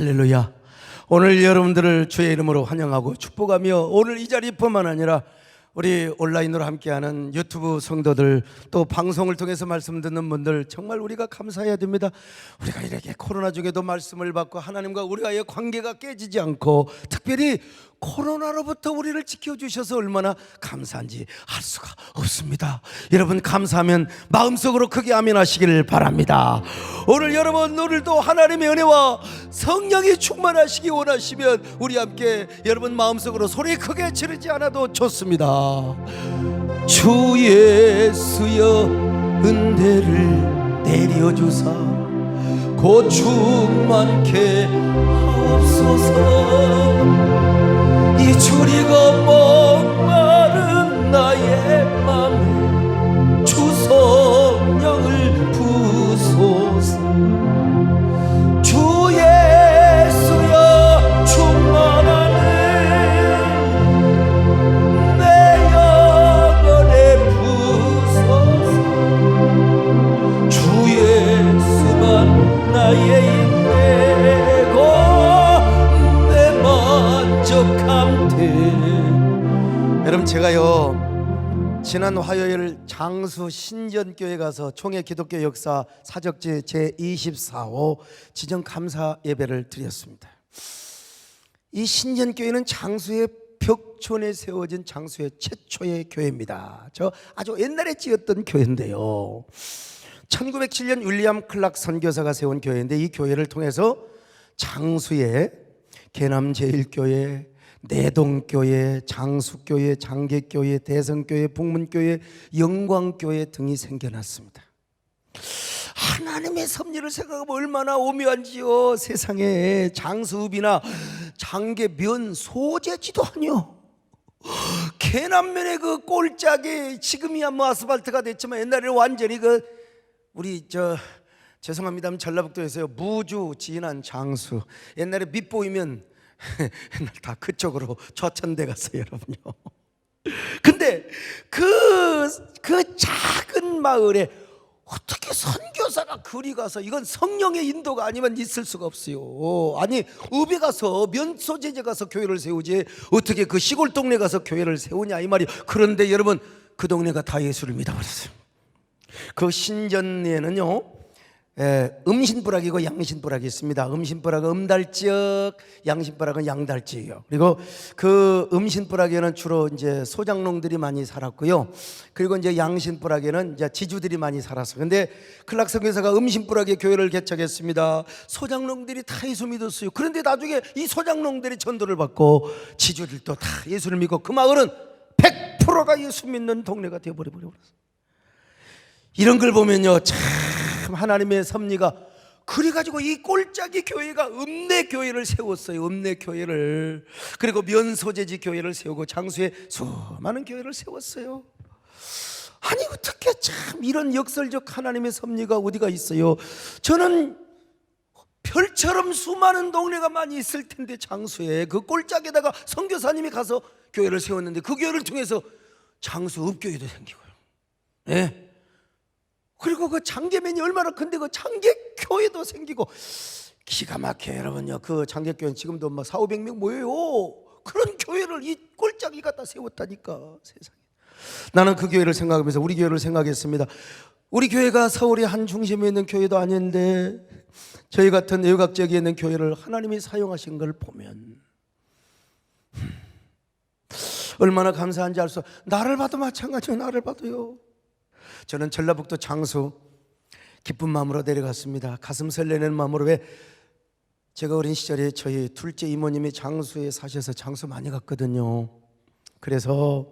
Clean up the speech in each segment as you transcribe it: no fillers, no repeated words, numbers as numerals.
할렐루야. 오늘 여러분들을 주의 이름으로 환영하고 축복하며, 오늘 이 자리뿐만 아니라 우리 온라인으로 함께하는 유튜브 성도들, 또 방송을 통해서 말씀 듣는 분들, 정말 우리가 감사해야 됩니다. 우리가 이렇게 코로나 중에도 말씀을 받고 하나님과 우리와의 관계가 깨지지 않고, 특별히 코로나로부터 우리를 지켜주셔서 얼마나 감사한지 알 수가 없습니다. 여러분, 감사하면 마음속으로 크게 아멘 하시기를 바랍니다. 오늘 여러분, 오늘도 하나님의 은혜와 성령이 충만하시기 원하시면 우리 함께 여러분 마음속으로 소리 크게 지르지 않아도 좋습니다. 주 예수여 은혜를 내려주사 곧 충만케 하옵소서. 이 주리고 목마른 나의 맘에 주 성령을 부소서. 주 예수여 충만하는 내 영혼에 부소서. 주 예수만 나의 인내고 내 만족함대. 여러분, 제가요 지난 화요일 장수 신전교회 가서 총회 기독교 역사 사적지 제24호 지정 감사 예배를 드렸습니다. 이 신전교회는 장수의 벽촌에 세워진 장수의 최초의 교회입니다. 저 아주 옛날에 지었던 교회인데요, 1907년 윌리엄 클락 선교사가 세운 교회인데, 이 교회를 통해서 장수의 계남제일교회, 내동교회, 장수교회, 장계교회, 대성교회, 북문교회, 영광교회 등이 생겨났습니다. 하나님의 섭리를 생각하면 얼마나 오묘한지요. 세상에 장수읍이나 장계면 소재지도 아니요. 계남면의 그 꼴짝이 지금이야 뭐 아스팔트가 됐지만, 옛날에는 완전히 우리 죄송합니다, 전라북도에서요 무주 진안 장수, 옛날에 밑보이면 옛날 다 그쪽으로 조천대 갔어요, 여러분요. 근데 그 작은 마을에 어떻게 선교사가 그리 가서, 이건 성령의 인도가 아니면 있을 수가 없어요. 아니, 읍에 가서 면소재제 가서 교회를 세우지 어떻게 그 시골 동네 가서 교회를 세우냐 이 말이에요. 그런데 여러분, 그 동네가 다 예수를 믿어버렸어요. 그 신전에는요 음신부락이고 양신부락이 있습니다. 음신부락은 음달지역, 양신부락은 양달지역이요. 그리고 그 음신부락에는 주로 이제 소장농들이 많이 살았고요. 그리고 이제 양신부락에는 이제 지주들이 많이 살았어요. 근데 클락 선교사가 음신부락에 교회를 개척했습니다. 소장농들이 다 예수 믿었어요. 그런데 나중에 이 소장농들이 전도를 받고 지주들도 다 예수를 믿고, 그 마을은 100%가 예수 믿는 동네가 되어버렸어요. 이런 걸 보면요, 참 하나님의 섭리가 그래가지고 이 꼴짝이 교회가 읍내교회를 세웠어요. 읍내교회를. 그리고 면소재지 교회를 세우고 장수의 수많은 교회를 세웠어요. 아니, 어떻게 참 이런 역설적 하나님의 섭리가 어디가 있어요. 저는 별처럼 수많은 동네가 많이 있을 텐데, 장수에 그 꼴짝에다가 선교사님이 가서 교회를 세웠는데, 그 교회를 통해서 장수 읍교회도 생기고요. 네. 그리고 그 장계면이 얼마나 큰데 그 장계교회도 생기고, 기가 막혀요, 여러분요. 그 장계교회는 지금도 막 400~500명 모여요. 그런 교회를 이 꼴짝이 갖다 세웠다니까, 세상에. 나는 그 교회를 생각하면서 우리 교회를 생각했습니다. 우리 교회가 서울의 한 중심에 있는 교회도 아닌데, 저희 같은 외곽 지역에 있는 교회를 하나님이 사용하신 걸 보면 얼마나 감사한지 알 수. 나를 봐도 마찬가지예요. 나를 봐도요. 저는 전라북도 장수 기쁜 마음으로 내려갔습니다. 가슴 설레는 마음으로. 왜? 제가 어린 시절에 저희 둘째 이모님이 장수에 사셔서 장수 많이 갔거든요. 그래서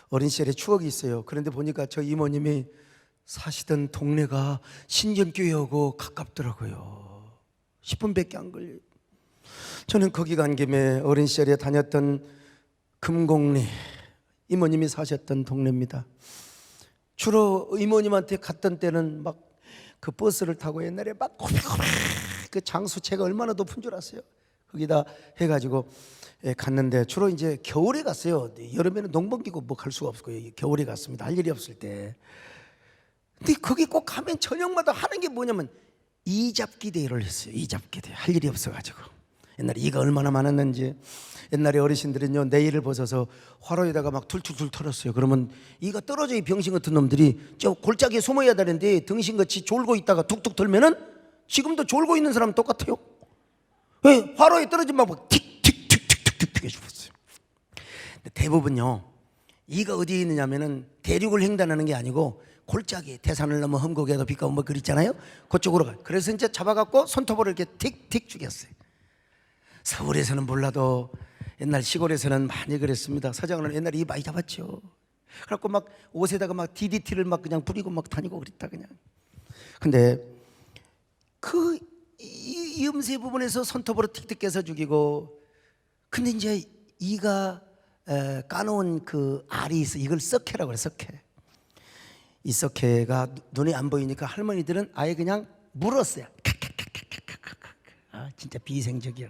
어린 시절에 추억이 있어요. 그런데 보니까 저희 이모님이 사시던 동네가 신전교회하고 가깝더라고요. 10분밖에 안 걸려요. 저는 거기 간 김에 어린 시절에 다녔던 금곡리, 이모님이 사셨던 동네입니다. 주로 이모님한테 갔던 때는 막 그 버스를 타고, 옛날에 막 고백고백 그 장수채가 얼마나 높은 줄 아세요? 거기다 해가지고 갔는데, 주로 이제 겨울에 갔어요. 여름에는 농번기고 뭐 갈 수가 없고 겨울에 갔습니다. 할 일이 없을 때. 근데 거기 꼭 가면 저녁마다 하는 게 뭐냐면 이잡기 대회를 했어요. 이잡기 대회. 할 일이 없어가지고. 옛날에 이가 얼마나 많았는지. 옛날에 어르신들은요, 네일을 벗어서 화로에다가 막 툴툴툴 털었어요. 그러면 이가 떨어져, 이 병신 같은 놈들이 저 골짜기에 숨어야 되는데 등신같이 졸고 있다가 툭툭 털면은 지금도 졸고 있는 사람 똑같아요. 왜? 화로에 떨어지면 막 틱틱틱틱틱틱 해주었어요. 대부분요, 이가 어디에 있느냐면은 대륙을 횡단하는 게 아니고 골짜기, 태산을 넘어 험곡에도 빛가고 뭐 그랬잖아요. 그쪽으로 가요. 그래서 이제 잡아갖고 손톱으로 이렇게 틱틱 죽였어요. 서울에서는 몰라도 옛날 시골에서는 많이 그랬습니다. 서장은 옛날에 이 많이 잡았죠. 그래갖고 막 옷에다가 막 DDT를 막 그냥 뿌리고 막 다니고 그랬다 그냥. 근데 그 이 음세 부분에서 손톱으로 틱틱 깨서 죽이고, 근데 이제 이가 까놓은 그 알이 있어. 이걸 썩해라고 그래. 썩해. 이 썩해가 눈에 안 보이니까 할머니들은 아예 그냥 물었어요. 아, 진짜 비생적이야.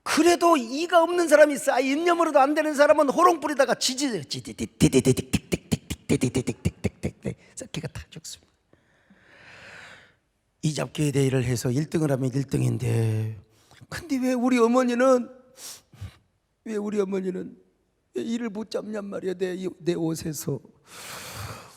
그래도 이가 없는 사람이 있어. 아, 입념으로도 안 되는 사람은 호롱 뿌리다가 지지대요. 띠띠띠띠띠띠띠띠띠띠띠띠띠띠띠띠띠띠 썩해가 다 죽습니다. 이잡기 대회를 해서 1등을 하면 1등인데, 근데 왜 우리 어머니는 왜 일을 못 잡냔 말이야. 내 옷에서.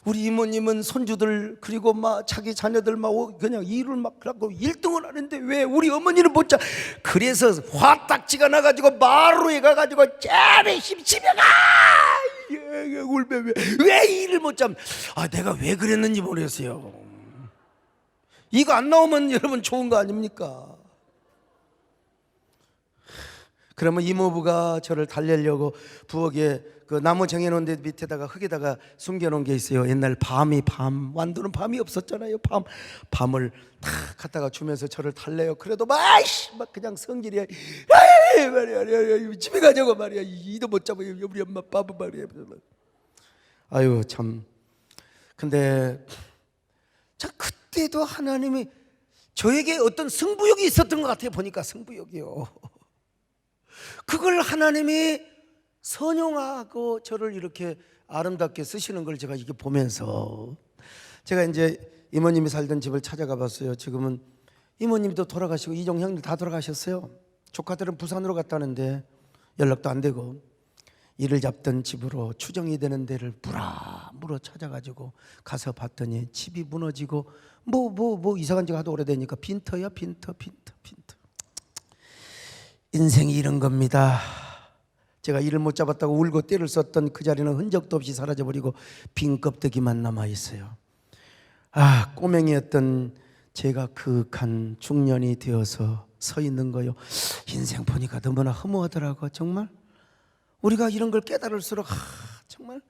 우리 이모님은 손주들 그리고 막 자기 자녀들 막 그냥 일을 막 하고 1등을 하는데 왜 우리 어머니는 못 잡? 그래서 화딱지가 나가지고 마루에 가가지고 쟤네 집에 가! 울며 왜 일을 못 잡? 아, 내가 왜 그랬는지 모르겠어요. 이거 안 나오면 여러분 좋은 거 아닙니까? 그러면 이모부가 저를 달래려고 부엌에 그 나무 정해놓은 데 밑에다가 흙에다가 숨겨놓은 게 있어요. 옛날 밤 완도는 밤이 없었잖아요. 밤을 탁 갖다가 주면서 저를 달래요. 그래도 막 그냥 성질이야. 말이야 집에 가자고 말이야. 이도 못 잡아요. 우리 엄마 바보 말이야. 아유 참. 근데 자 그때도 하나님이 저에게 어떤 승부욕이 있었던 것 같아요. 보니까 승부욕이요. 그걸 하나님이 선용하고 저를 이렇게 아름답게 쓰시는 걸 제가 이게 보면서 제가 이제 이모님이 살던 집을 찾아가 봤어요. 지금은 이모님도 돌아가시고 이종 형님 다 돌아가셨어요. 조카들은 부산으로 갔다는데 연락도 안 되고, 일을 잡던 집으로 추정이 되는 데를 물어 찾아가지고 가서 봤더니 집이 무너지고 뭐 이사간 지가 하도 오래되니까 빈터야 빈터. 인생이 이런 겁니다. 제가 일을 못 잡았다고 울고 떼를 썼던 그 자리는 흔적도 없이 사라져버리고 빈 껍데기만 남아있어요. 아, 꼬맹이였던 제가 그윽한 중년이 되어서 서 있는 거요. 인생 보니까 너무나 허무하더라고. 정말 우리가 이런 걸 깨달을수록 정말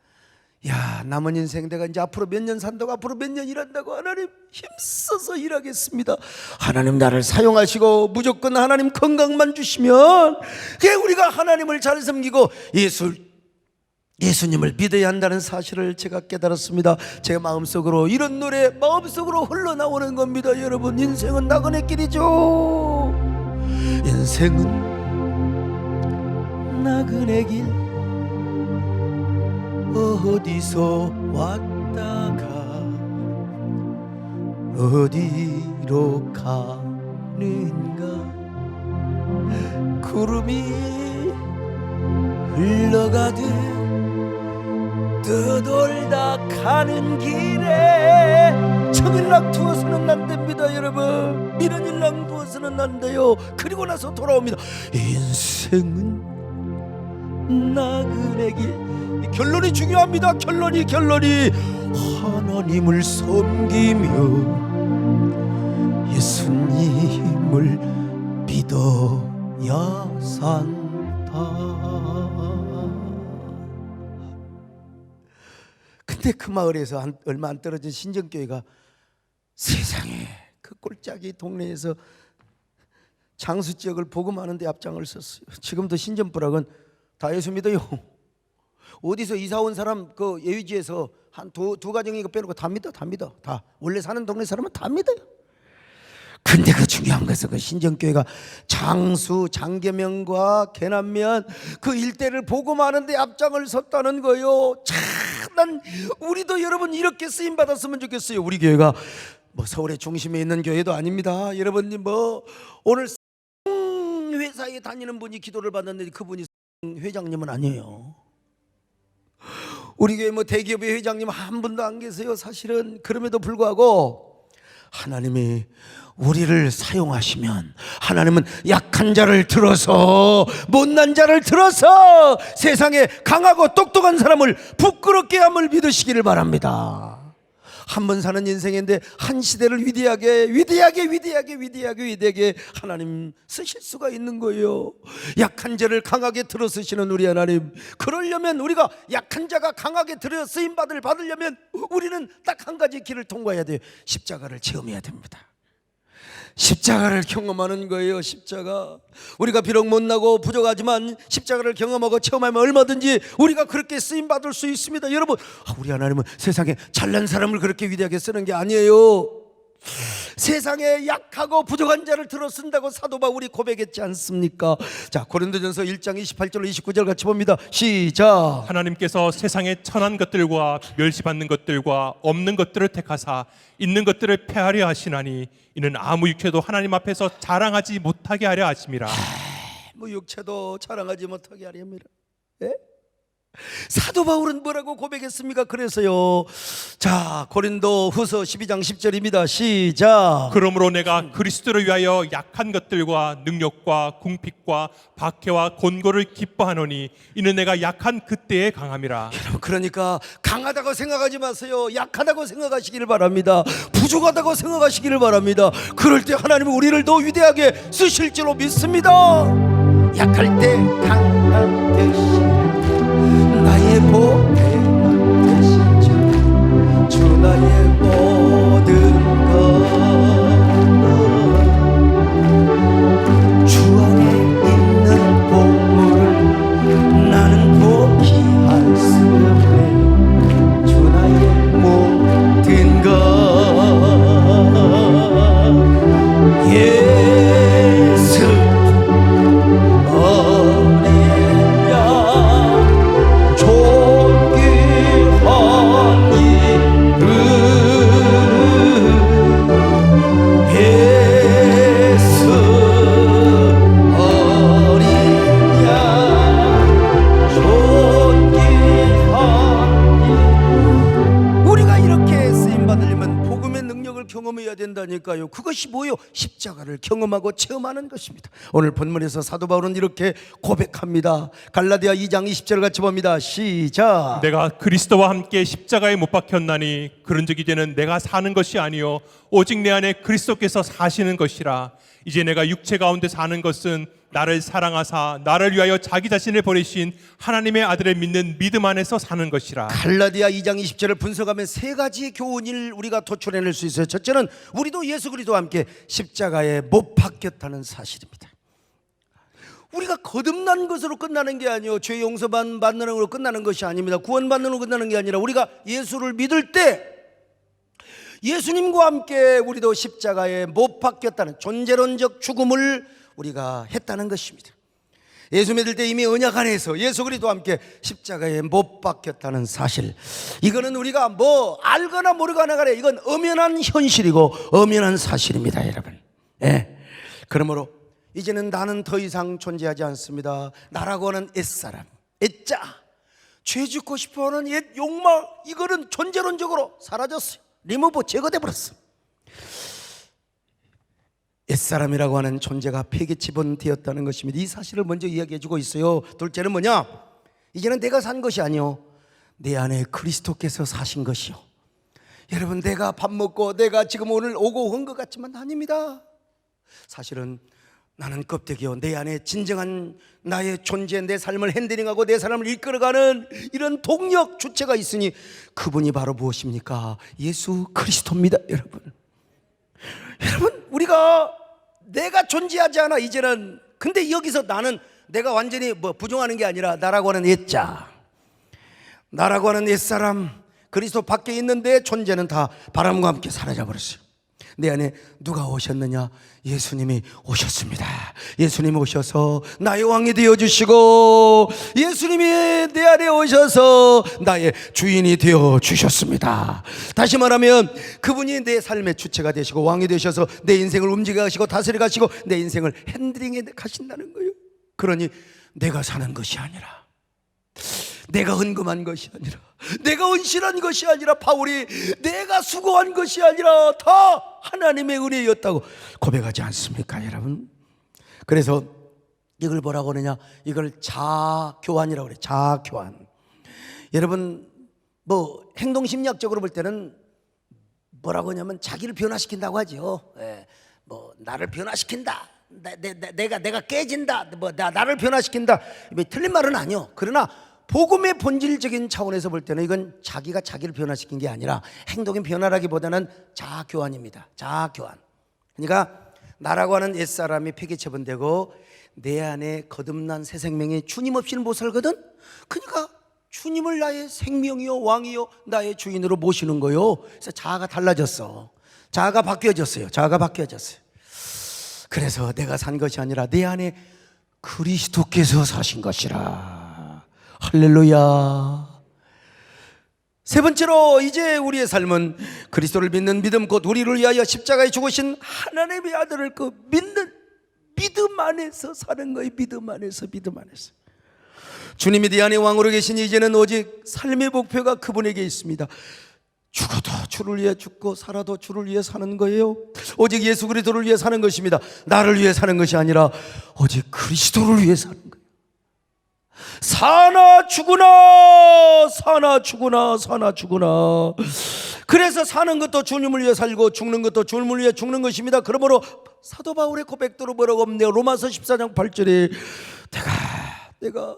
야, 남은 인생 내가 이제 앞으로 몇 년 산다고, 앞으로 몇 년 일한다고, 하나님 힘써서 일하겠습니다. 하나님 나를 사용하시고 무조건 하나님 건강만 주시면 그게 우리가 하나님을 잘 섬기고 예수님을 믿어야 한다는 사실을 제가 깨달았습니다. 제 마음속으로 이런 노래 마음속으로 흘러나오는 겁니다. 여러분, 인생은 나그네 길이죠. 인생은 나그네 길, 어디서 왔다가 어디로 가는가. 구름이 흘러가듯 떠돌다 가는 길에 청일랑 두어서는 안 됩니다. 여러분, 미련일랑 두어서는 안 돼요. 그리고 나서 돌아옵니다. 인생은 나그네 길. 결론이 중요합니다. 결론이 하나님을 섬기며 예수님을 믿어야 산다. 근데 그 마을에서 얼마 안 떨어진 신정교회가 세상에 그 꼴짜기 동네에서 장수 지역을 복음하는 데 앞장을 섰어요. 지금도 신전부락은 다 예수 믿어요. 어디서 이사 온 사람 그 예위지에서 한 두 가정이 이거 빼놓고 다 믿어. 다 원래 사는 동네 사람은 다 믿어요. 근데 그 중요한 것은 그 신정교회가 장수, 장계명과 계남면 그 일대를 복음하는 데 앞장을 섰다는 거요. 참 난 우리도 여러분 이렇게 쓰임 받았으면 좋겠어요. 우리 교회가 뭐 서울의 중심에 있는 교회도 아닙니다. 여러분님 뭐 오늘 회사에 다니는 분이 기도를 받았는데 그분이 회장님은 아니에요. 우리 교회 뭐 대기업의 회장님 한 분도 안 계세요. 사실은 그럼에도 불구하고 하나님이 우리를 사용하시면 하나님은 약한 자를 들어서 못난 자를 들어서 세상에 강하고 똑똑한 사람을 부끄럽게 함을 믿으시기를 바랍니다. 한 번 사는 인생인데 한 시대를 위대하게 하나님 쓰실 수가 있는 거예요. 약한 자를 강하게 들어 쓰시는 우리 하나님, 그러려면 우리가 약한 자가 강하게 들어 쓰임 받으려면 우리는 딱 한 가지 길을 통과해야 돼요. 십자가를 체험해야 됩니다. 십자가를 경험하는 거예요. 십자가. 우리가 비록 못나고 부족하지만 십자가를 경험하고 체험하면 얼마든지 우리가 그렇게 쓰임 받을 수 있습니다. 여러분, 우리 하나님은 세상에 잘난 사람을 그렇게 위대하게 쓰는 게 아니에요. 세상에 약하고 부족한 자를 들어 쓴다고 사도 바울이 고백했지 않습니까? 자, 고린도전서 1장 28절로 29절 같이 봅니다. 시작. 하나님께서 세상에 천한 것들과 멸시받는 것들과 없는 것들을 택하사 있는 것들을 폐하려 하시나니 이는 아무 육체도 하나님 앞에서 자랑하지 못하게 하려 하심이라. 뭐 육체도 자랑하지 못하게 하려 합니다. 예? 사도 바울은 뭐라고 고백했습니까? 그래서요, 자, 고린도 후서 12장 10절입니다. 시작. 그러므로 내가 그리스도를 위하여 약한 것들과 능력과 궁핍과 박해와 곤고를 기뻐하노니 이는 내가 약한 그때에 강함이라. 여러분, 그러니까 강하다고 생각하지 마세요. 약하다고 생각하시기를 바랍니다. 부족하다고 생각하시기를 바랍니다. 그럴 때 하나님은 우리를 더 위대하게 쓰실 줄로 믿습니다. 약할 때 강한 되시 나의 보배가 되시죠. 주 나의 모든 것, 주 안에 있는 보물을 나는 포기할 수 없네. 주 나의 모든 것, 예수 어린 양 존귀한 이름, 예수 어린 양 존귀한 이름. 우리가 이렇게 쓰임 받으려면 복음의 능력을 경험해야 된다니까요. 그것이 뭐예요? 십자가를 경험하고 체험하는 것입니다. 오늘 본문에서 사도 바울은 이렇게 고백합니다. 갈라디아 2장 20절 같이 봅니다. 시작. 내가 그리스도와 함께 십자가에 못 박혔나니 그런즉 이제는 내가 사는 것이 아니요 오직 내 안에 그리스도께서 사시는 것이라. 이제 내가 육체 가운데 사는 것은 나를 사랑하사 나를 위하여 자기 자신을 버리신 하나님의 아들을 믿는 믿음 안에서 사는 것이라. 갈라디아 2장 20절을 분석하면 세 가지 교훈을 우리가 도출해낼 수 있어요. 첫째는 우리도 예수 그리스도와 함께 십자가에 못 박혔다는 사실입니다. 우리가 거듭난 것으로 끝나는 게 아니에요. 죄 용서 받는 것으로 끝나는 것이 아닙니다. 구원받는 것으로 끝나는 게 아니라 우리가 예수를 믿을 때 예수님과 함께 우리도 십자가에 못 박혔다는 존재론적 죽음을 우리가 했다는 것입니다. 예수 믿을 때 이미 언약 안에서 예수 그리스도와 함께 십자가에 못 박혔다는 사실, 이거는 우리가 뭐 알거나 모르거나 간에 이건 엄연한 현실이고 엄연한 사실입니다, 여러분. 예. 그러므로 이제는 나는 더 이상 존재하지 않습니다. 나라고 하는 옛사람, 옛자, 죄 짓고 싶어하는 옛 욕망, 이거는 존재론적으로 사라졌어요. 리무브, 제거돼 버렸어. 옛사람이라고 하는 존재가 폐기 처분되었다는 것입니다. 이 사실을 먼저 이야기해 주고 있어요. 둘째는 뭐냐? 이제는 내가 산 것이 아니요 내 안에 그리스도께서 사신 것이요. 여러분, 내가 밥 먹고 내가 지금 오늘 오고 온 것 같지만 아닙니다. 사실은 나는 껍데기요, 내 안에 진정한 나의 존재, 내 삶을 핸들링하고 내 삶을 이끌어가는 이런 동력 주체가 있으니 그분이 바로 무엇입니까? 예수 그리스도입니다. 여러분, 우리가 내가 존재하지 않아 이제는. 근데 여기서 나는 내가 완전히 뭐 부정하는 게 아니라 나라고 하는 옛자, 나라고 하는 옛사람, 그리스도 밖에 있는 내 존재는 다 바람과 함께 사라져 버렸어요. 내 안에 누가 오셨느냐? 예수님이 오셨습니다. 예수님이 오셔서 나의 왕이 되어주시고, 예수님이 내 안에 오셔서 나의 주인이 되어주셨습니다. 다시 말하면 그분이 내 삶의 주체가 되시고 왕이 되셔서 내 인생을 움직여 가시고 다스려 가시고 내 인생을 핸들링해 가신다는 거예요. 그러니 내가 사는 것이 아니라, 내가 헌금한 것이 아니라, 내가 헌신한 것이 아니라, 바울이 내가 수고한 것이 아니라 다 하나님의 은혜였다고 고백하지 않습니까, 여러분? 그래서 이걸 뭐라고 하느냐? 이걸 자교환이라고 그래요. 자교환. 여러분, 뭐 행동심리학적으로 볼 때는 뭐라고 하냐면 자기를 변화시킨다고 하죠. 뭐 나를 변화시킨다, 내가 깨진다, 뭐 나를 변화시킨다. 틀린 말은 아니요. 그러나 복음의 본질적인 차원에서 볼 때는 이건 자기가 자기를 변화시킨 게 아니라 행동의 변화라기보다는 자교환입니다. 자교환. 그러니까 나라고 하는 옛사람이 폐기처분되고 내 안에 거듭난 새 생명이 주님 없이는 못 살거든. 그러니까 주님을 나의 생명이요 왕이요 나의 주인으로 모시는 거요. 그래서 자아가 달라졌어. 자아가 바뀌어졌어요. 자아가 바뀌어졌어요. 그래서 내가 산 것이 아니라 내 안에 그리스도께서 사신 것이라. 할렐루야. 세 번째로, 이제 우리의 삶은 그리스도를 믿는 믿음, 곧 우리를 위하여 십자가에 죽으신 하나님의 아들을 믿는 믿음 안에서 사는 거예요. 믿음 안에서. 주님이 네 안에 왕으로 계시니 이제는 오직 삶의 목표가 그분에게 있습니다. 죽어도 주를 위해 죽고 살아도 주를 위해 사는 거예요. 오직 예수 그리스도를 위해 사는 것입니다. 나를 위해 사는 것이 아니라 오직 그리스도를 위해 사는 거예요. 사나 죽으나, 사나 죽으나, 사나 죽으나. 그래서 사는 것도 주님을 위해 살고 죽는 것도 주님을 위해 죽는 것입니다. 그러므로 사도 바울의 고백대로 뭐라고 하면 로마서 14장 8절에 내가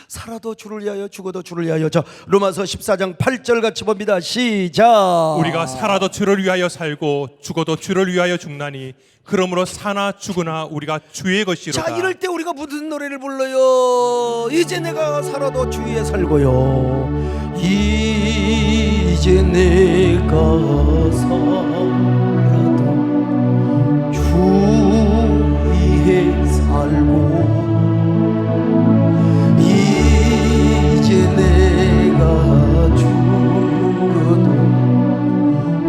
살아도 주를 위하여 죽어도 주를 위하여. 자, 로마서 14장 8절 같이 봅니다. 시작. 우리가 살아도 주를 위하여 살고 죽어도 주를 위하여 죽나니 그러므로 사나 죽으나 우리가 주의 것이로다. 자, 이럴 때 우리가 무슨 노래를 불러요? 이제 내가 살아도 주 위에 살고요. 이제 내가 살아도 주 위에 살고, 이제 내가 죽어도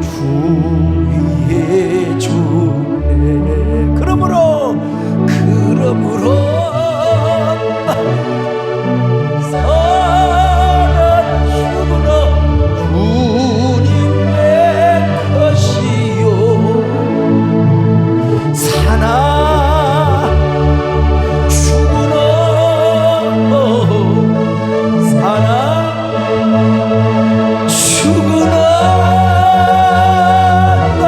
주 위에 죽네. 그러므로 사나 죽으나 주님의 것이요, 사나 죽으나 사나 죽으나 날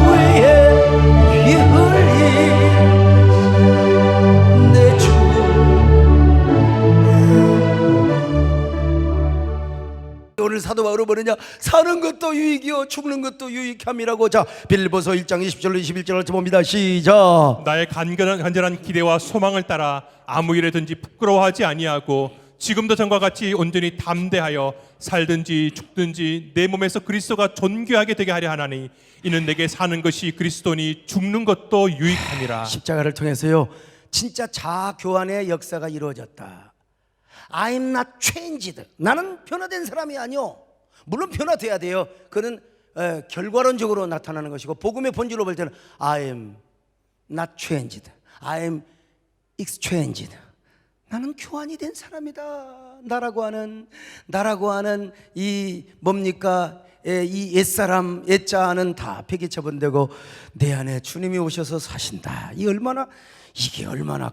위해 피 흘린 내 주. 오늘 사도 바울은 뭐느냐? 사는 것도 유익이요 죽는 것도 유익함이라고. 자, 빌립보서 1장 20절로 21절을 봅니다. 시작. 나의 간절한 기대와 소망을 따라 아무 일에든지 부끄러워하지 아니하고 지금도 전과 같이 온전히 담대하여 살든지 죽든지 내 몸에서 그리스도가 존귀하게 되게 하려 하나니 이는 내게 사는 것이 그리스도니 죽는 것도 유익함이라. 십자가를 통해서요 진짜 자교환의 역사가 이루어졌다. I'm not changed. 나는 변화된 사람이 아니요. 물론 변화돼야 돼요. 그는 결과론적으로 나타나는 것이고, 복음의 본질로 볼 때는 I am not changed. I am exchanged. 나는 교환이 된 사람이다. 나라고 하는 이 뭡니까? 이 옛사람, 옛자는 다 폐기처분되고 내 안에 주님이 오셔서 사신다. 이게 얼마나.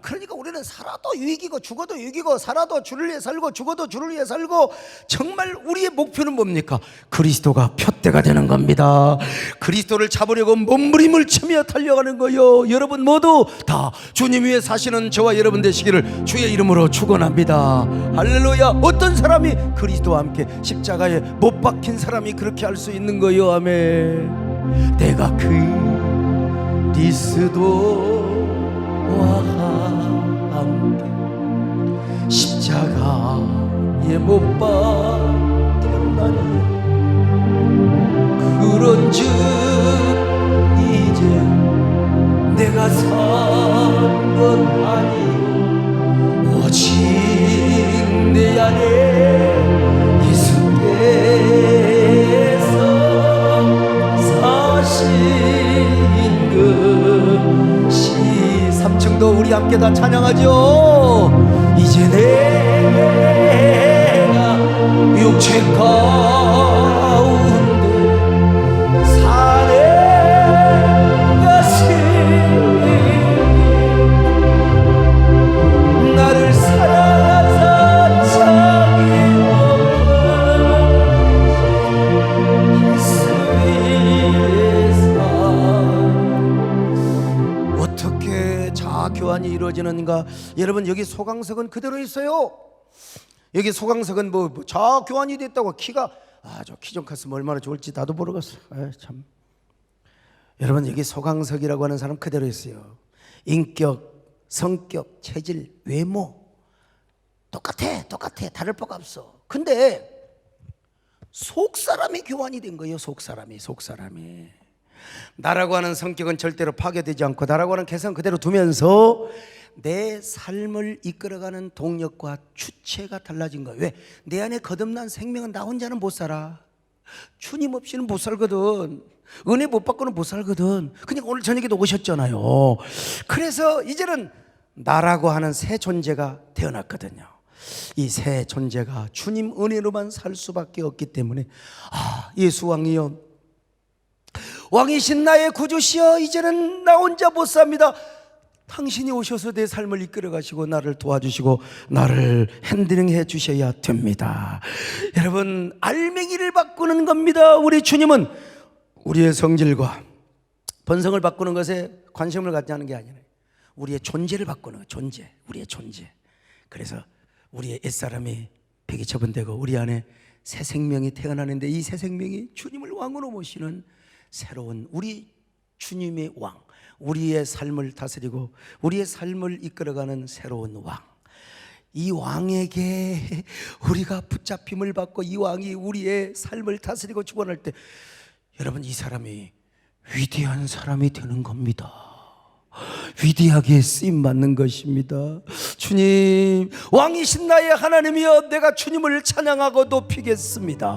그러니까 우리는 살아도 유익이고 죽어도 유익이고, 살아도 주를 위해 살고 죽어도 주를 위해 살고, 정말 우리의 목표는 뭡니까? 그리스도가 표대가 되는 겁니다. 그리스도를 잡으려고 몸부림을 치며 달려가는 거요. 여러분 모두 다 주님 위해 사시는 저와 여러분 되시기를 주의 이름으로 축원합니다. 할렐루야. 어떤 사람이 그리스도와 함께 십자가에 못 박힌 사람이 그렇게 할 수 있는 거요. 아멘. 내가 그리스도와 함께 십자가에 못 박혔나니 그런즉 내가 산 것 아니요 오직 내 안에 예수께서 사신 것이. 3층도 우리 함께 다 찬양하죠. 이제 내가 육체 가운데 사는 것이 나를 사랑하사 자기 예수의 삶. 어떻게 자교환이 이루어지는가? 여러분, 여기 소강석은 그대로 있어요. 여기 소강석은 뭐 자교환이 됐다고 키가 저 키 좀 컸으면 얼마나 좋을지 나도 모르겠어. 참. 여러분, 여기 소강석이라고 하는 사람 그대로 있어요. 인격, 성격, 체질, 외모 똑같아. 다를 바가 없어. 근데 속사람이 교환이 된 거예요. 속사람이. 나라고 하는 성격은 절대로 파괴되지 않고 나라고 하는 개성 그대로 두면서 내 삶을 이끌어가는 동력과 주체가 달라진 거예요. 왜? 내 안에 거듭난 생명은 나 혼자는 못 살아. 주님 없이는 못 살거든. 은혜 못 받고는 못 살거든. 그러니까 오늘 저녁에도 오셨잖아요. 그래서 이제는 나라고 하는 새 존재가 태어났거든요. 이 새 존재가 주님 은혜로만 살 수밖에 없기 때문에 예수 왕이여, 왕이신 나의 구주시여, 이제는 나 혼자 못 삽니다. 당신이 오셔서 내 삶을 이끌어 가시고 나를 도와주시고 나를 핸들링해 주셔야 됩니다. 여러분, 알맹이를 바꾸는 겁니다. 우리 주님은 우리의 성질과 본성을 바꾸는 것에 관심을 갖지 않는 게 아니라 우리의 존재를 바꾸는 거예요. 존재, 우리의 존재. 그래서 우리의 옛사람이 폐기 처분되고 우리 안에 새 생명이 태어나는데, 이 새 생명이 주님을 왕으로 모시는 새로운 우리 주님의 왕, 우리의 삶을 다스리고 우리의 삶을 이끌어가는 새로운 왕. 이 왕에게 우리가 붙잡힘을 받고 이 왕이 우리의 삶을 다스리고 주관할 때, 여러분, 이 사람이 위대한 사람이 되는 겁니다. 위대하게 쓰임받는 것입니다. 주님, 왕이신 나의 하나님이여, 내가 주님을 찬양하고 높이겠습니다.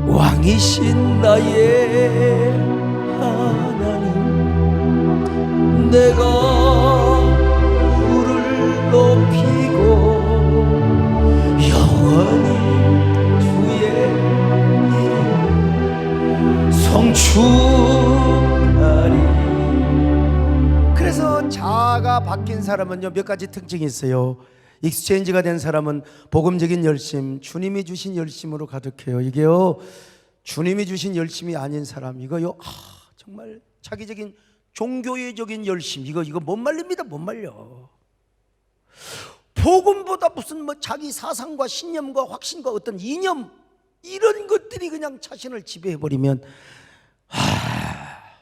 왕이신 나의 하나님, 내가 불을 높이고 영원히 주의 이름 송축하리. 그래서 자아가 바뀐 사람은요, 몇 가지 특징이 있어요. 익스체인지가 된 사람은 복음적인 열심, 주님이 주신 열심으로 가득해요. 이게요, 주님이 주신 열심이 아닌 사람, 이거요, 정말 자기적인 종교의적인 열심, 이거 못 말립니다. 못 말려. 복음보다 무슨 자기 사상과 신념과 확신과 어떤 이념, 이런 것들이 그냥 자신을 지배해버리면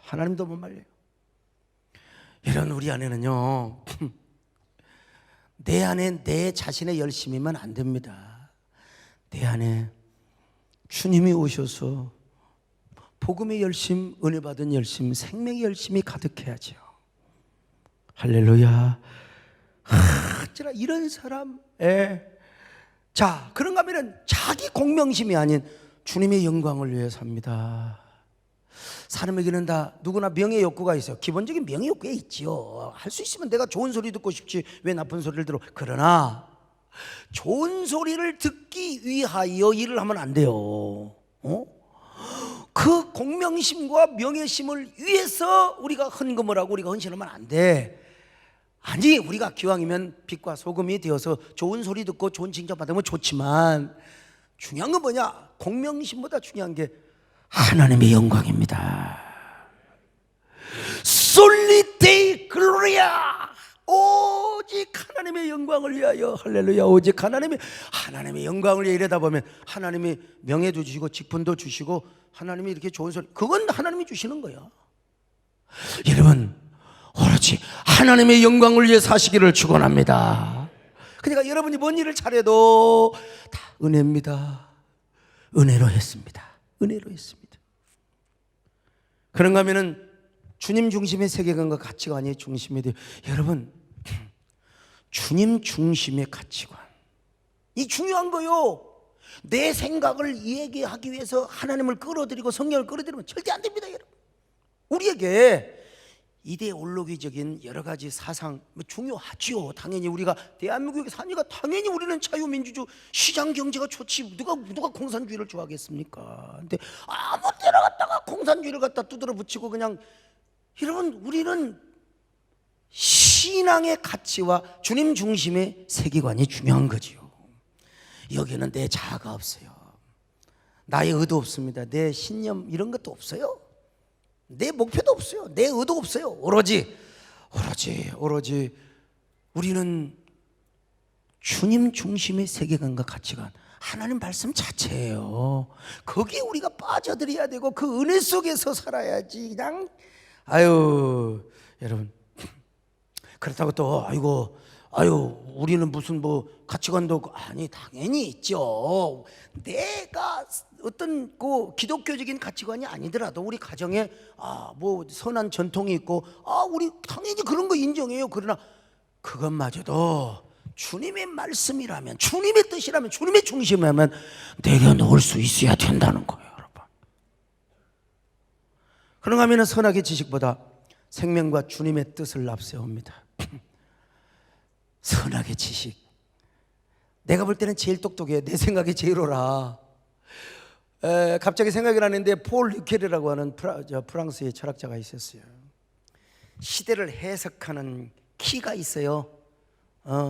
하나님도 못 말려요. 이런 우리 안에는요, 내 안에 내 자신의 열심이면 안 됩니다. 내 안에 주님이 오셔서 복음의 열심, 은혜 받은 열심, 생명의 열심이 가득해야죠. 할렐루야. 어쩌나 이런 사람. 자, 그런가 하면 자기 공명심이 아닌 주님의 영광을 위해 삽니다. 사람에게는 다 누구나 명예 욕구가 있어요. 기본적인 명예 욕구가 있지요. 할 수 있으면 내가 좋은 소리 듣고 싶지 왜 나쁜 소리를 들어. 그러나 좋은 소리를 듣기 위하여 일을 하면 안 돼요. 그 공명심과 명예심을 위해서 우리가 헌금을 하고 우리가 헌신하면 안 돼. 아니, 우리가 기왕이면 빛과 소금이 되어서 좋은 소리 듣고 좋은 칭찬 받으면 좋지만, 중요한 건 뭐냐? 공명심보다 중요한 게 하나님의 영광입니다. 솔리 데이 글로리아, 오직 하나님의 영광을 위하여. 할렐루야. 오직 하나님의 영광을 위해 이러다 보면 하나님이 명예도 주시고 직분도 주시고 하나님이 이렇게 좋은 소리, 그건 하나님이 주시는 거야. 여러분, 오로지 하나님의 영광을 위해 사시기를 축원합니다. 그러니까 여러분이 뭔 일을 잘해도 다 은혜입니다. 은혜로 했습니다. 은혜로 했습니다. 그런가 하면은 주님 중심의 세계관과 가치관이 중심이 돼요. 여러분, 주님 중심의 가치관, 이 중요한 거요. 내 생각을 얘기하기 위해서 하나님을 끌어들이고 성령을 끌어들이면 절대 안 됩니다, 여러분. 우리에게 이데올로기적인 여러 가지 사상 중요하지요. 당연히 우리가 대한민국에 사니까 당연히 우리는 자유민주주의 시장 경제가 좋지. 누가 공산주의를 좋아하겠습니까? 근데 아무 데나 갔다가 공산주의를 갖다 두드러 붙이고 그냥, 여러분, 우리는 신앙의 가치와 주님 중심의 세계관이 중요한 거지요. 여기는 내 자아가 없어요. 나의 의도 없습니다. 내 신념 이런 것도 없어요. 내 목표도 없어요. 내 의도 없어요. 오로지 우리는 주님 중심의 세계관과 가치관, 하나님 말씀 자체예요. 거기에 우리가 빠져들어야 되고 그 은혜 속에서 살아야지. 그냥 여러분, 그렇다고 또 우리는 무슨 뭐 가치관도 없고, 아니 당연히 있죠. 내가 어떤 그 기독교적인 가치관이 아니더라도 우리 가정에 뭐 선한 전통이 있고 우리 당연히 그런 거 인정해요. 그러나 그것마저도 주님의 말씀이라면, 주님의 뜻이라면, 주님의 중심이라면 내가 놓을 수 있어야 된다는 거예요, 여러분. 그런가 하면 선악의 지식보다 생명과 주님의 뜻을 앞세웁니다. 선악의 지식, 내가 볼 때는 제일 똑똑해요. 내 생각이 제일 옳아. 갑자기 생각이 나는데 폴 류케르라고 하는 프랑스의 철학자가 있었어요. 시대를 해석하는 키가 있어요.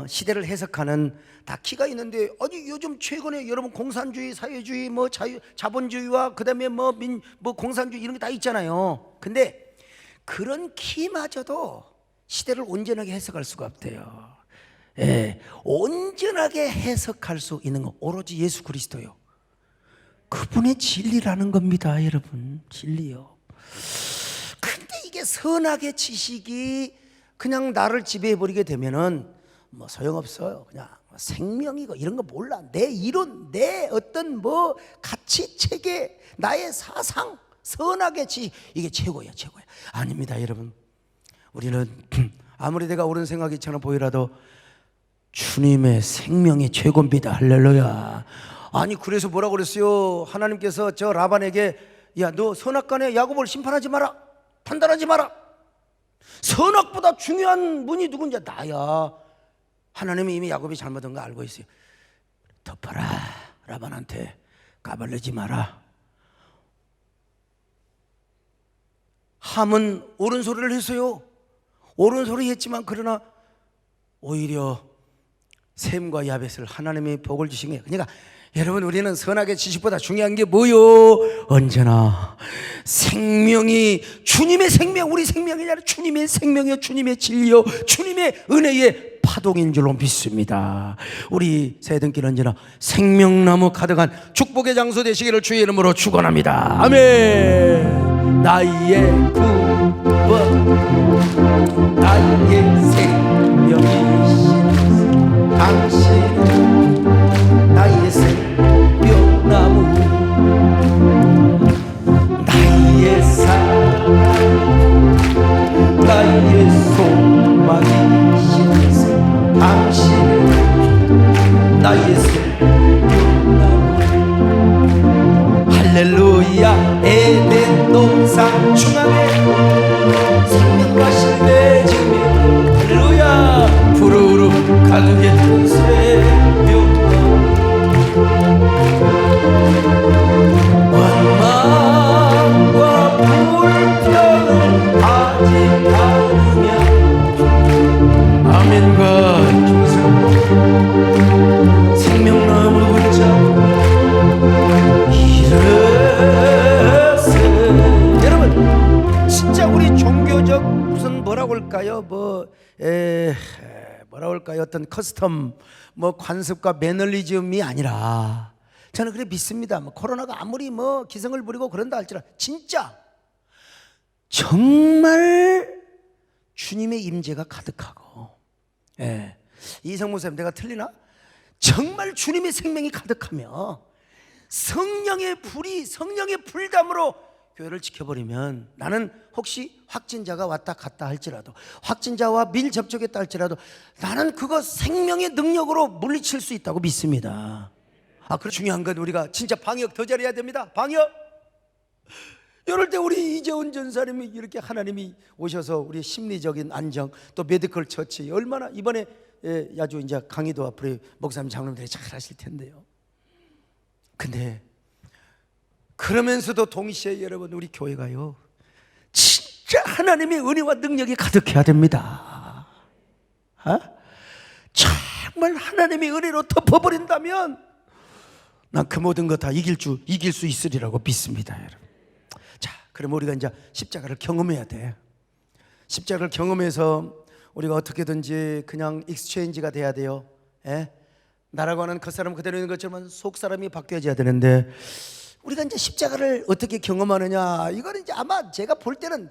시대를 해석하는 다 키가 있는데, 아니 요즘 최근에 여러분 공산주의, 사회주의, 뭐 자본주의와 그다음에 뭐 공산주의 이런 게 다 있잖아요. 근데 그런 키마저도 시대를 온전하게 해석할 수가 없대요. 온전하게 해석할 수 있는 건 오로지 예수 그리스도요. 그분의 진리라는 겁니다, 여러분. 진리요. 근데 이게 선악의 지식이 그냥 나를 지배해버리게 되면은 뭐 소용없어요. 그냥 생명이고 이런 거 몰라. 내 이론, 내 어떤 뭐 가치 체계, 나의 사상, 선악의 지식, 이게 최고야. 아닙니다, 여러분. 우리는 아무리 내가 옳은 생각이처럼 보이라도 주님의 생명이 최고입니다. 할렐루야. 아니 그래서 뭐라고 그랬어요? 하나님께서 저 라반에게, 야 너 선악간에 야곱을 심판하지 마라, 판단하지 마라. 선악보다 중요한 분이 누군지 나야. 하나님이 이미 야곱이 잘못한 거 알고 있어요. 덮어라, 라반한테 까발리지 마라. 함은 옳은 소리를 했어요. 옳은 소리 했지만 그러나 오히려 셈과 야벳을 하나님이 복을 주신 거예요. 그러니까 여러분, 우리는 선악의 지식보다 중요한 게 뭐요? 언제나 생명이 주님의 생명, 우리 생명이 아니라 주님의 생명이요, 주님의 진리요, 주님의 은혜의 파동인 줄로 믿습니다. 우리 새해등길 언제나 생명나무 가득한 축복의 장소 되시기를 주의 이름으로 축원합니다. 아멘. 나의 구원, 나의 생명이신 당신은 나의 생명나무, 나의 사랑, 나의 소망이신 당신은 나의 생명나무. 할렐루야. 에덴 동산 중앙에 생명과 신의 증명, 할렐루야. 푸르르 가득했던 원망과 불평을 하지 않으며 아멘과 중성 생명나무 붙잡고 일어서. 여러분, 진짜 우리 종교적 무슨 뭐라고 할까요? 뭐라고 할까요? 어떤 커스텀, 뭐 관습과 매너리즘이 아니라, 저는 그래 믿습니다. 뭐 코로나가 아무리 뭐 기승을 부리고 그런다 할지라도 진짜 정말 주님의 임재가 가득하고, 이성 목사님 내가 틀리나? 정말 주님의 생명이 가득하며 성령의 불이, 성령의 불담으로 교회를 지켜버리면 나는 혹시 확진자가 왔다 갔다 할지라도, 확진자와 밀접촉했다 할지라도 나는 그거 생명의 능력으로 물리칠 수 있다고 믿습니다. 그리고 중요한 건 우리가 진짜 방역 더 잘해야 됩니다. 방역. 이럴 때 우리 이재훈 전사님이 이렇게 하나님이 오셔서 우리 심리적인 안정, 또 메디컬 처치 얼마나 이번에 아주 이제 강의도 앞으로 목사님 장로님들이 잘 하실 텐데요. 근데 그러면서도 동시에 여러분 우리 교회가요 진짜 하나님의 은혜와 능력이 가득해야 됩니다. 정말 하나님의 은혜로 덮어버린다면 난 그 모든 거 다 이길 수 있으리라고 믿습니다, 여러분. 자, 그럼 우리가 이제 십자가를 경험해야 돼. 십자가를 경험해서 우리가 어떻게든지 그냥 익스체인지가 돼야 돼요. 나라고 하는 겉사람 그대로 있는 것처럼 속사람이 바뀌어져야 되는데 우리가 이제 십자가를 어떻게 경험하느냐, 이거는 이제 아마 제가 볼 때는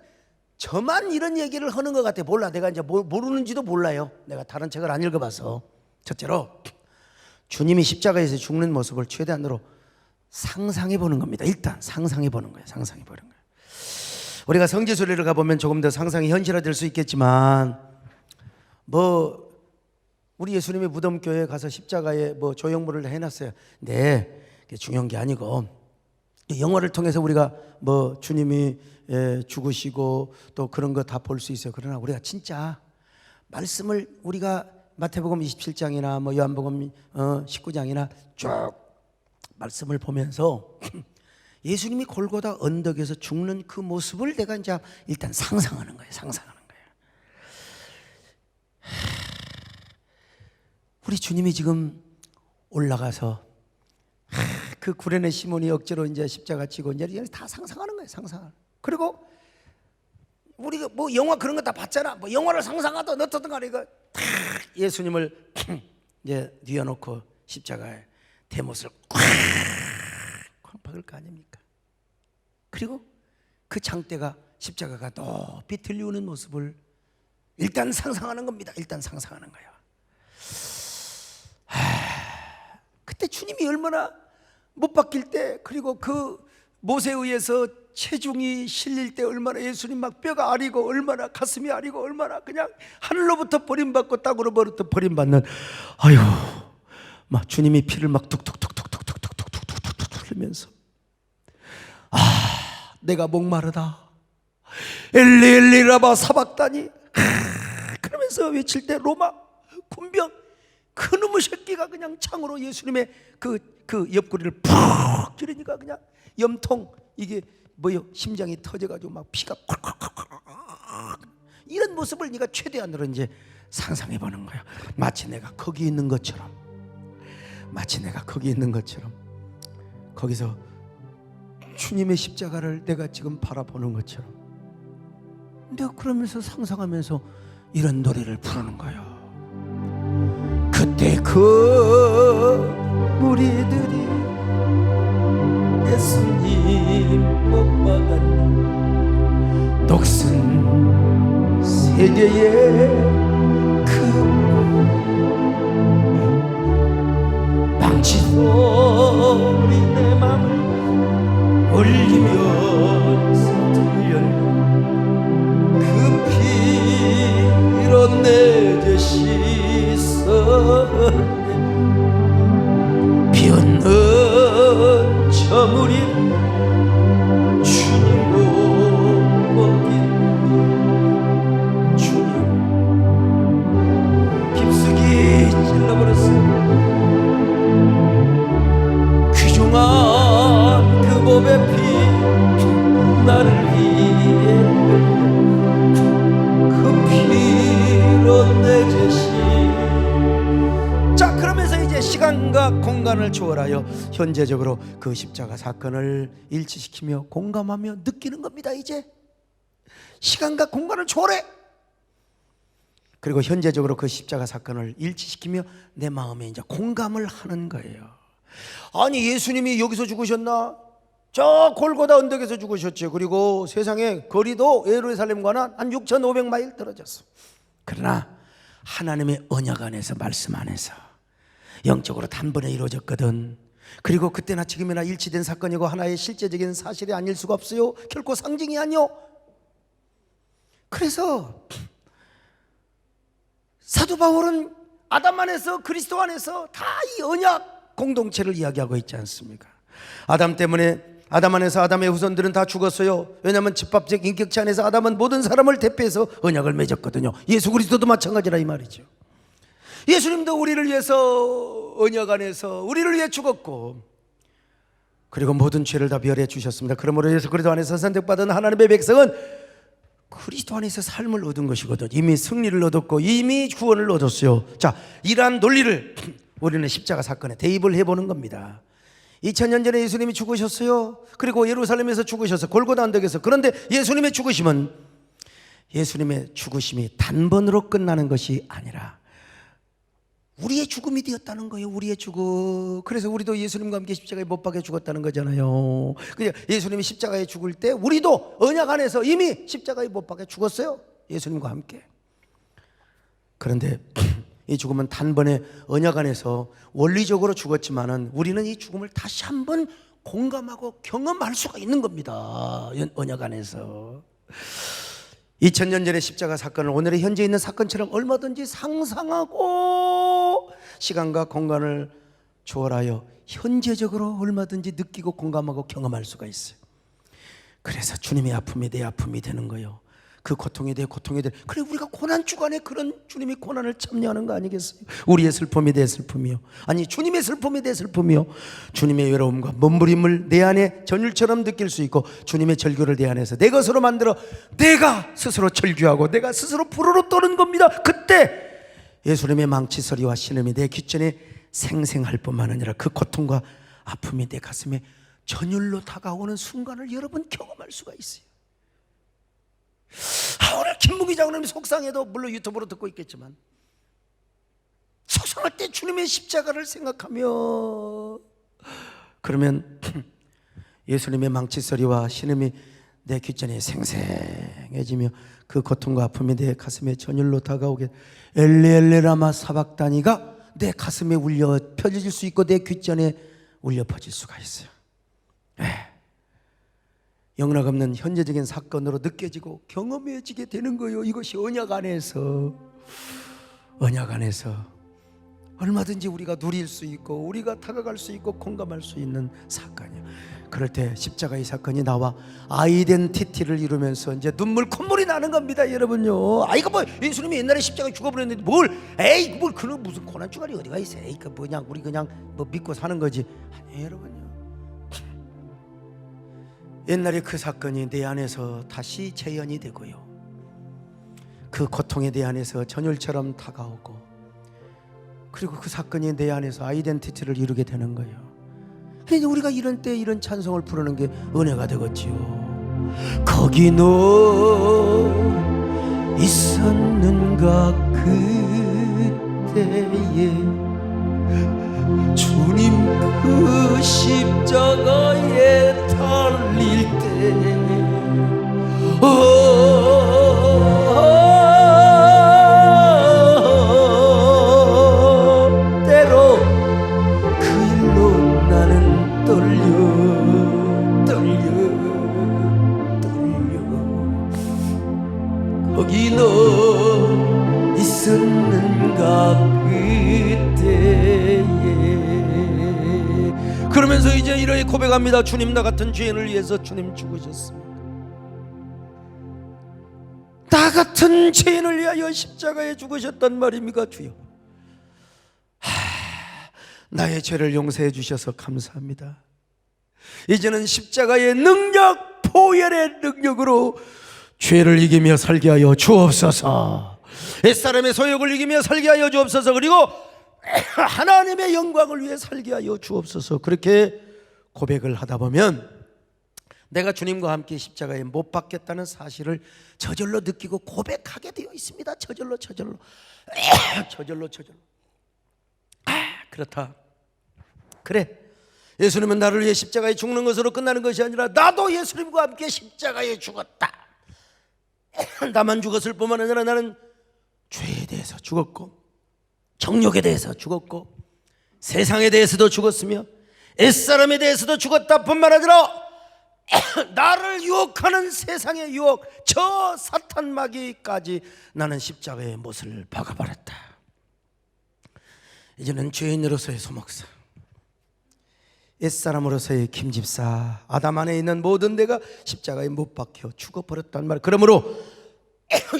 저만 이런 얘기를 하는 것 같아. 몰라, 내가 이제 모르는지도 몰라요. 내가 다른 책을 안 읽어봐서. 첫째로 주님이 십자가에서 죽는 모습을 최대한으로 상상해 보는 겁니다. 일단 상상해 보는 거예요. 상상해 보는 거예요. 우리가 성지순례를 가보면 조금 더 상상이 현실화될 수 있겠지만, 우리 예수님이 무덤교회에 가서 십자가에 조형물을 해놨어요. 네, 그게 중요한 게 아니고 영화를 통해서 우리가 주님이 죽으시고 또 그런 거 다 볼 수 있어요. 그러나 우리가 진짜 말씀을 우리가 마태복음 27장이나 요한복음 19장이나 쭉 말씀을 보면서 예수님이 골고다 언덕에서 죽는 그 모습을 내가 이제 일단 상상하는 거예요. 상상하는 거예요. 우리 주님이 지금 올라가서 그 구레네 시몬이 억지로 이제 십자가 지고 이제 다 상상하는 거예요. 상상. 그리고 우리가 영화 그런 거 다 봤잖아. 영화를 상상하든 어떻든 간에 이거 다 예수님을 이제 뉘어놓고 십자가에 대못을 꽉 박을 거 아닙니까? 그리고 그 장대가 십자가가 높이 들려오는 모습을 일단 상상하는 겁니다. 일단 상상하는 거예요. 그때 주님이 얼마나 못 박힐 때, 그리고 그 못에 의해서 체중이 실릴 때 얼마나 예수님 막 뼈가 아리고 얼마나 가슴이 아리고 얼마나 그냥 하늘로부터 버림받고 땅으로부터 버림받는, 아유, 막 주님이 피를 막 툭툭툭툭툭툭툭툭툭툭 흘리면서 내가 목마르다 엘리 엘리 라마 사박다니 그러면서 외칠 때 로마 군병 그놈의 새끼가 그냥 창으로 예수님의 그 옆구리를 푹 찌르니까 그냥 염통, 이게 심장이 터져가지고 막 피가 콱콱콱콱 이런 모습을 네가 최대한으로 이제 상상해보는 거야. 마치 내가 거기 있는 것처럼, 거기서 주님의 십자가를 내가 지금 바라보는 것처럼 내가 그러면서 상상하면서 이런 노래를 부르는 거야. 그때 그 무리들이 예수님 못 박았나 녹슨 세계의 그 방치 소리 내 맘을 울리면서 들렸나 그 피로 내 죄 씻었네 비 없는 저 무리 주님 못 벗긴 주님 깊숙이 찔러버렸어요. 귀중한 그 몸의 피 나를 위해 그 피로 내 죄시. 자, 그러면서 이제 시간과 공간을 초월하여 현재적으로 그 십자가 사건을 일치시키며 공감하며 느끼는 겁니다. 이제 시간과 공간을 초월해. 그리고 현재적으로 그 십자가 사건을 일치시키며 내 마음에 이제 공감을 하는 거예요. 아니, 예수님이 여기서 죽으셨나? 저 골고다 언덕에서 죽으셨죠. 그리고 세상의 거리도 예루살렘과는 한 6,500마일 떨어졌어. 그러나 하나님의 언약 안에서, 말씀 안에서 영적으로 단번에 이루어졌거든. 그리고 그때나 지금이나 일치된 사건이고 하나의 실제적인 사실이 아닐 수가 없어요. 결코 상징이 아니요. 그래서 사도 바울은 아담 안에서 그리스도 안에서 다 이 언약 공동체를 이야기하고 있지 않습니까? 아담 때문에 아담 안에서 아담의 후손들은 다 죽었어요. 왜냐하면 집합적 인격체 안에서 아담은 모든 사람을 대표해서 언약을 맺었거든요. 예수 그리스도도 마찬가지라 이 말이죠. 예수님도 우리를 위해서 언약 안에서 우리를 위해 죽었고, 그리고 모든 죄를 다 별해 주셨습니다. 그러므로 예수 그리스도 안에서 선택받은 하나님의 백성은 그리스도 안에서 삶을 얻은 것이거든. 이미 승리를 얻었고 이미 구원을 얻었어요. 자, 이러한 논리를 우리는 십자가 사건에 대입을 해보는 겁니다. 2000년 전에 예수님이 죽으셨어요. 그리고 예루살렘에서 죽으셔서 골고다 언덕에서. 그런데 예수님의 죽으심은 예수님의 죽으심이 단번으로 끝나는 것이 아니라 우리의 죽음이 되었다는 거예요. 우리의 죽음. 그래서 우리도 예수님과 함께 십자가에 못 박혀 죽었다는 거잖아요. 그러니까 예수님이 십자가에 죽을 때 우리도 언약 안에서 이미 십자가에 못 박혀 죽었어요. 예수님과 함께. 그런데 이 죽음은 단번에 언약 안에서 원리적으로 죽었지만은 우리는 이 죽음을 다시 한번 공감하고 경험할 수가 있는 겁니다. 언약 안에서. 2000년 전의 십자가 사건을 오늘의 현재 있는 사건처럼 얼마든지 상상하고 시간과 공간을 초월하여 현재적으로 얼마든지 느끼고 공감하고 경험할 수가 있어요. 그래서 주님의 아픔이 내 아픔이 되는 거예요. 그 고통이 내 고통이 돼. 그래, 우리가 고난 주간에 그런 주님이 고난을 참여하는 거 아니겠어요? 우리의 슬픔이 내 슬픔이요, 아니 주님의 슬픔이 내 슬픔이요, 주님의 외로움과 몸부림을 내 안에 전율처럼 느낄 수 있고 주님의 절규를 내 안에서 내 것으로 만들어 내가 스스로 절규하고 내가 스스로 불어로 떠는 겁니다. 그때 예수님의 망치소리와 신음이 내 귓전에 생생할 뿐만 아니라 그 고통과 아픔이 내 가슴에 전율로 다가오는 순간을 여러분 경험할 수가 있어요. 오늘 김무기 장로님이 속상해도 물론 유튜브로 듣고 있겠지만 속상할 때 주님의 십자가를 생각하며 그러면 예수님의 망치소리와 신음이 내 귓전에 생생해지며 그 고통과 아픔이 내 가슴에 전율로 다가오게 엘레엘레라마 사박다니가 내 가슴에 울려 펴질 수 있고 내 귓전에 울려 퍼질 수가 있어요. 영락없는 현재적인 사건으로 느껴지고 경험해지게 되는 거예요. 이것이 언약 안에서 얼마든지 우리가 누릴 수 있고 우리가 다가갈 수 있고 공감할 수 있는 사건이에요. 그럴 때 십자가의 사건이 나와 아이덴티티를 이루면서 이제 눈물 콧물이 나는 겁니다. 여러분요, 이거 뭐 예수님이 옛날에 십자가에 죽어버렸는데 뭘 그런 무슨 고난 주간이 어디가 있어? 그 뭐냐, 우리 그냥 뭐 믿고 사는 거지. 아니 여러분요, 옛날에 그 사건이 내 안에서 다시 재현이 되고요, 그 고통이 내 안에서 전율처럼 다가오고, 그리고 그 사건이 내 안에서 아이덴티티를 이루게 되는 거예요. 그러니까 우리가 이런 때 이런 찬송을 부르는 게 은혜가 되겠지요. 거기 너 있었는가 그때에 주님 그 십자가에 달릴 때 때로 그 일로 나는 떨려 거기 너 있었는가 그때에. 그러면서 이제 이렇게 고백합니다. 주님, 나 같은 죄인을 위해서 주님 죽으셨습니다. 나 같은 죄인을 위하여 십자가에 죽으셨단 말입니까 주여. 나의 죄를 용서해 주셔서 감사합니다. 이제는 십자가의 능력, 보혈의 능력으로 죄를 이기며 살게 하여 주옵소서. 옛사람의 소욕을 이기며 살게 하여 주옵소서. 그리고 하나님의 영광을 위해 살게 하여 주옵소서. 그렇게 고백을 하다 보면 내가 주님과 함께 십자가에 못 박혔다는 사실을 저절로 느끼고 고백하게 되어 있습니다. 저절로 그렇다. 그래, 예수님은 나를 위해 십자가에 죽는 것으로 끝나는 것이 아니라 나도 예수님과 함께 십자가에 죽었다. 나만 죽었을 뿐만 아니라 나는 죄에 대해서 죽었고, 정욕에 대해서 죽었고, 세상에 대해서도 죽었으며, 옛사람에 대해서도 죽었다 뿐만 아니라 나를 유혹하는 세상의 유혹, 저 사탄 마귀까지 나는 십자가의 못을 박아버렸다. 이제는 죄인으로서의 소목사, 옛사람으로서의 김집사, 아담 안에 있는 모든 내가 십자가에 못 박혀 죽어버렸단 말. 그러므로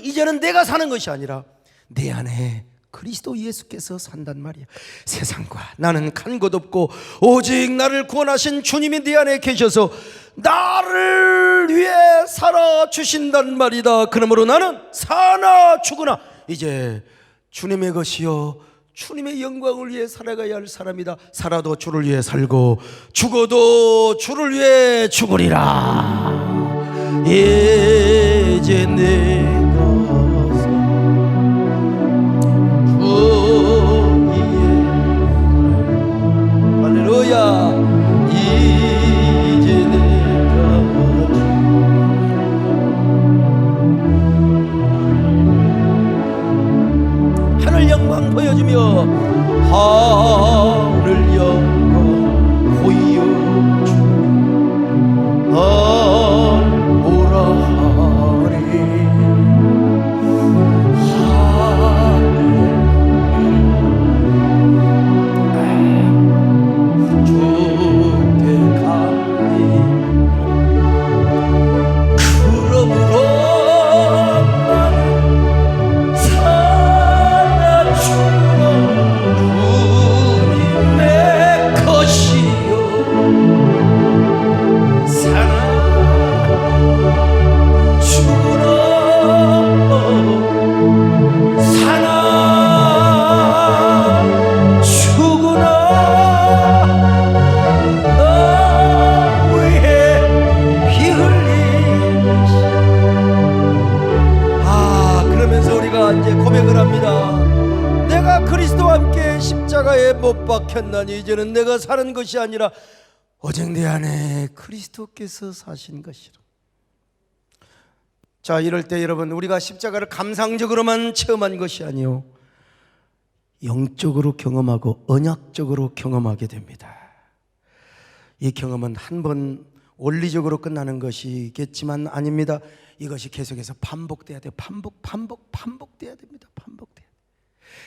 이제는 내가 사는 것이 아니라 내 안에 그리스도 예수께서 산단 말이야. 세상과 나는 간 곳 없고 오직 나를 구원하신 주님이 네 안에 계셔서 나를 위해 살아주신단 말이다. 그러므로 나는 사나 죽으나 이제 주님의 것이요 주님의 영광을 위해 살아가야 할 사람이다. 살아도 주를 위해 살고 죽어도 주를 위해 죽으리라. 이제 내가 할렐루야. 이제 내가 하늘 영광 보여주며 하늘 영광 보여주며 오라 하리. 십자가에 못 박혔나니 이제는 내가 사는 것이 아니라 오직 내 안에 그리스도께서 사신 것이라. 자, 이럴 때 여러분, 우리가 십자가를 감상적으로만 체험한 것이 아니요 영적으로 경험하고 언약적으로 경험하게 됩니다. 이 경험은 한 번 원리적으로 끝나는 것이겠지만 아닙니다. 이것이 계속해서 반복돼야 돼요. 반복돼야 됩니다. 반복돼야 돼요.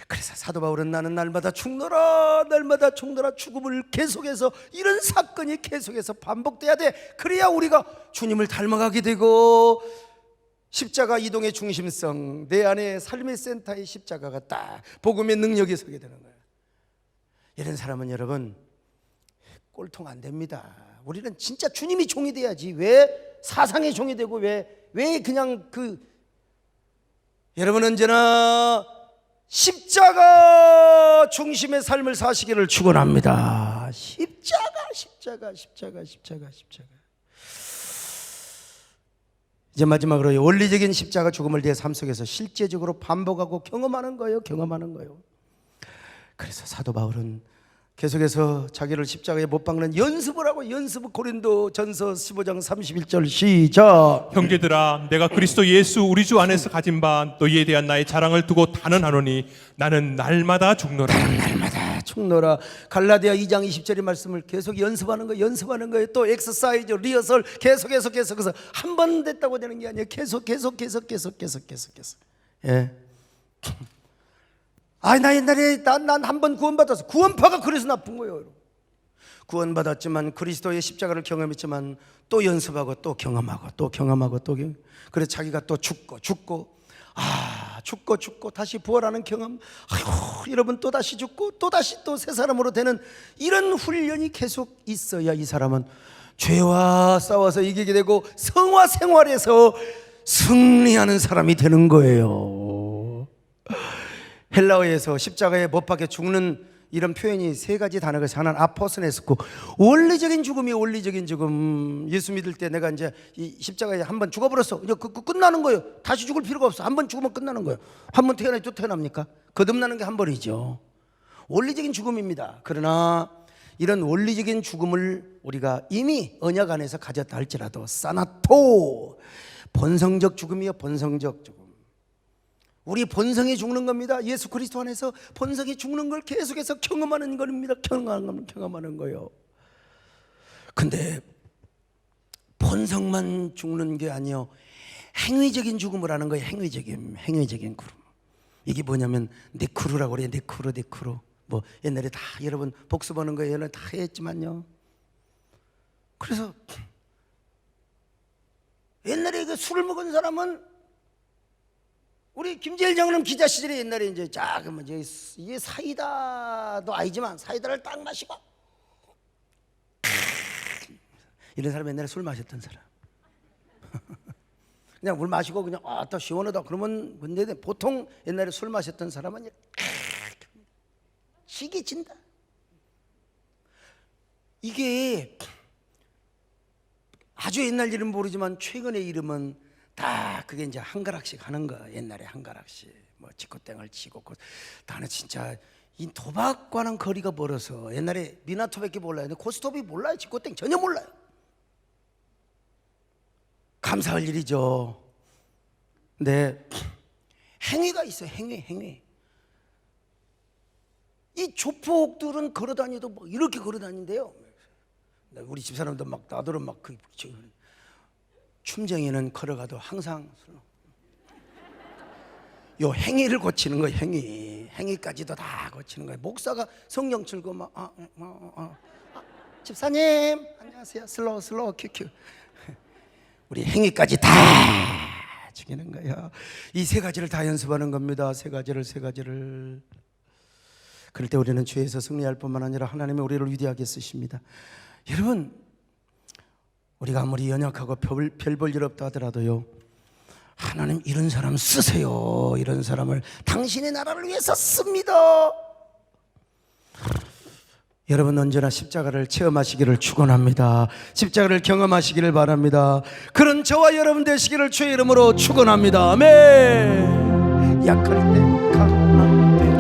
그래서 사도 바울은 나는 날마다 죽노라, 날마다 죽노라, 죽음을 계속해서, 이런 사건이 계속해서 반복돼야 돼. 그래야 우리가 주님을 닮아가게 되고 십자가 이동의 중심성, 내 안에 삶의 센터의 십자가가 딱 복음의 능력이 서게 되는 거예요. 이런 사람은 여러분 꼴통 안 됩니다. 우리는 진짜 주님이 종이 돼야지. 왜 사상의 종이 되고 왜 그냥 여러분 언제나 십자가 중심의 삶을 사시기를 축원합니다. 십자가. 이제 마지막으로 원리적인 십자가 죽음을 내 삶 속에서 실제적으로 반복하고 경험하는 거예요. 그래서 사도 바울은 계속해서 자기를 십자가에 못 박는 연습을 하고, 고린도전서 15장 31절 시작. 형제들아, 내가 그리스도 예수 우리 주 안에서 가진 바 너희에 대한 나의 자랑을 두고 단언하노니 나는 날마다 죽노라. 갈라디아 2장 20절의 말씀을 계속 연습하는 거예요. 또 엑서사이즈, 리허설 계속해서 한 번 됐다고 되는 게 아니에요. 계속. 예. 나 옛날에 난 한 번 구원받았어. 구원파가 그래서 나쁜 거예요, 여러분. 구원받았지만 그리스도의 십자가를 경험했지만 또 연습하고 또 경험하고 그래서 자기가 또 죽고 다시 부활하는 경험. 아이고, 여러분, 또 다시 죽고 또 다시 또 새 사람으로 되는 이런 훈련이 계속 있어야 이 사람은 죄와 싸워서 이기게 되고 성화 생활에서 승리하는 사람이 되는 거예요. 헬라어에서 십자가에 못 박혀 죽는 이런 표현이 세 가지 단어가 있어요. 하나는 아포스네스고, 원리적인 죽음. 예수 믿을 때 내가 이제 이 십자가에 한번 죽어버렸어. 이제 끝나는 거예요. 다시 죽을 필요가 없어. 한번 죽으면 끝나는 거예요. 한 번 태어나면 또 태어납니까? 거듭나는 게 한 번이죠. 원리적인 죽음입니다. 그러나 이런 원리적인 죽음을 우리가 이미 언약 안에서 가졌다 할지라도 사나토, 본성적 죽음이요. 본성적 죽음. 우리 본성이 죽는 겁니다. 예수 그리스도 안에서 본성이 죽는 걸 계속해서 경험하는 겁니다. 경험하는 거예요. 근데 본성만 죽는 게 아니요, 행위적인 죽음을 하는 거예요. 행위적인 구름. 이게 뭐냐면 네크루라고 그래요. 네크루. 뭐 옛날에 다 여러분 복습하는 거예요. 옛날에 다 했지만요. 그래서 옛날에 그 술을 먹은 사람은 우리 김재일 장로님 기자 시절에 옛날에 이제 그러면 이게 사이다도 아니지만 사이다를 딱 마시고 이런 사람 옛날에 술 마셨던 사람. 그냥 물 마시고 그냥 또 시원하다 그러면 근데 보통 옛날에 술 마셨던 사람은 지게 진다. 이게 아주 옛날 이름 모르지만 최근의 이름은 다 그게 이제 한 가락씩 하는 거. 옛날에 한 가락씩 뭐 지코땡을 치고 나는 진짜 이 도박과는 거리가 멀어서 옛날에 미나토밖에 몰라요. 근데 고스톱이 몰라요. 지코땡 전혀 몰라요. 감사할 일이죠. 근데 행위가 있어요. 행위. 이 조폭들은 걸어다니도 뭐 이렇게 걸어다닌대요. 우리 집사람도 막 나더러 막 춤쟁이는 걸어가도 항상 요 행위를 고치는 거예요. 행위까지도 다 고치는 거예요. 목사가 성령 들고 막 집사님 안녕하세요. 슬로우 큐. 우리 행위까지 다 죽이는 거예요. 이 세 가지를 다 연습하는 겁니다. 세 가지를. 그럴 때 우리는 죄에서 승리할 뿐만 아니라 하나님이 우리를 위대하게 쓰십니다. 여러분, 우리가 아무리 연약하고 별 볼 일 없다 하더라도요, 하나님 이런 사람 쓰세요. 이런 사람을 당신의 나라를 위해서 씁니다. 여러분 언제나 십자가를 체험하시기를 축원합니다. 십자가를 경험하시기를 바랍니다. 그런 저와 여러분 되시기를 주의 이름으로 축원합니다. 아멘. 약할 때 강한 때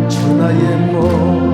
주 나의 몸